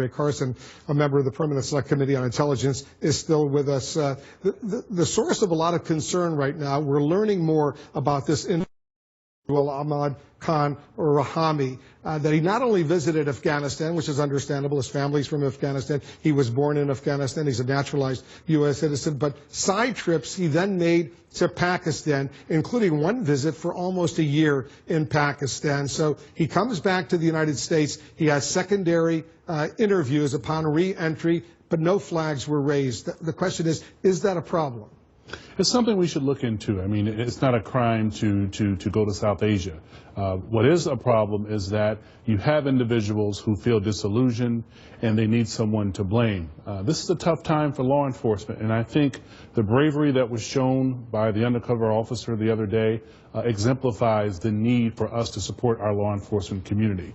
André Carson, a member of the Permanent Select Committee on Intelligence, is still with us. The source of a lot of concern right now, we're learning more about this individual, Ahmad Khan Rahami, that he not only visited Afghanistan, which is understandable, his family's from Afghanistan, he was born in Afghanistan, he's a naturalized U.S. citizen, but side trips he then made to Pakistan, including one visit for almost a year in Pakistan. So he comes back to the United States, he has secondary interviews upon re-entry, but no flags were raised. The question is that a problem? It's something we should look into. I mean, it's not a crime to go to South Asia. What is a problem is that you have individuals who feel disillusioned and they need someone to blame. This is a tough time for law enforcement, and I think the bravery that was shown by the undercover officer the other day exemplifies the need for us to support our law enforcement community.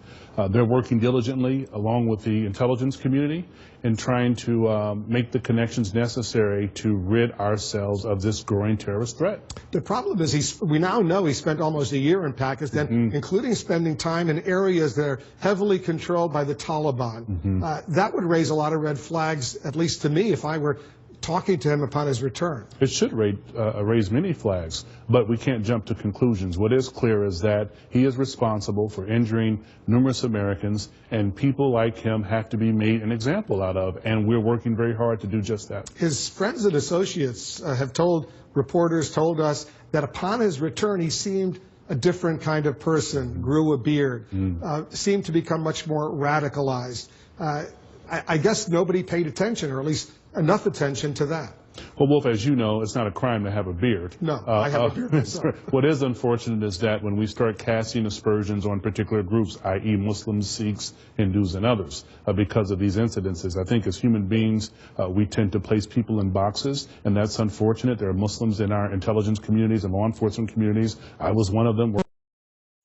They're working diligently along with the intelligence community in trying to make the connections necessary to rid ourselves of this growing terrorist threat. The problem is we now know he spent almost a year in Pakistan, including spending time in areas that are heavily controlled by the Taliban. That would raise a lot of red flags, at least to me, if I were talking to him upon his return. It should raise many flags, but we can't jump to conclusions. What is clear is that he is responsible for injuring numerous Americans, and people like him have to be made an example out of, and we're working very hard to do just that. His friends and associates have told us that upon his return he seemed a different kind of person, grew a beard, seemed to become much more radicalized. I guess nobody paid attention, or at least enough attention to that. Well, Wolf, as you know, it's not a crime to have a beard. No, I have a beard myself. What is unfortunate is that when we start casting aspersions on particular groups, i.e. Muslims, Sikhs, Hindus, and others, because of these incidences, I think as human beings, we tend to place people in boxes, and that's unfortunate. There are Muslims in our intelligence communities and law enforcement communities. I was one of them.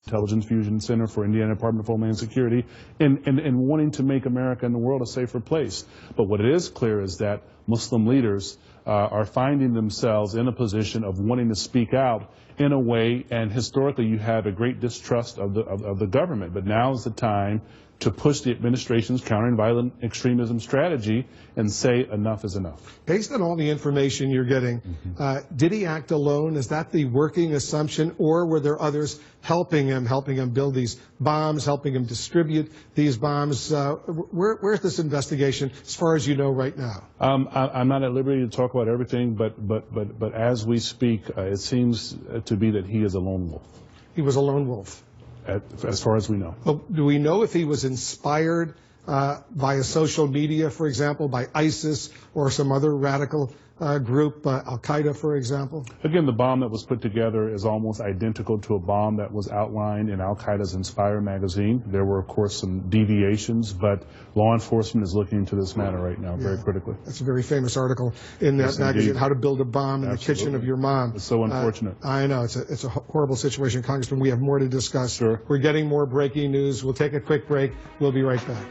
Intelligence Fusion Center for Indiana Department of Homeland Security, and wanting to make America and the world a safer place. But what it is clear is that Muslim leaders are finding themselves in a position of wanting to speak out in a way, and historically you have a great distrust of the government. But now is the time to push the administration's countering violent extremism strategy and say enough is enough. Based on all the information you're getting, did he act alone? Is that the working assumption, or were there others helping him build these bombs, helping him distribute these bombs? Where's this investigation, as far as you know right now? I'm not at liberty to talk about everything, but as we speak, it seems to be that he is a lone wolf. He was a lone wolf. As far as we know. Well, do we know if he was inspired by a social media, for example, by ISIS or some other radical group, Al-Qaeda, for example? Again, the bomb that was put together is almost identical to a bomb that was outlined in Al-Qaeda's Inspire magazine. There were, of course, some deviations, but law enforcement is looking into this matter right now very critically. That's a very famous article in that magazine, How to Build a Bomb in the Kitchen of Your Mom. It's so unfortunate. I know. It's a horrible situation, Congressman. We have more to discuss. Sure. We're getting more breaking news. We'll take a quick break. We'll be right back.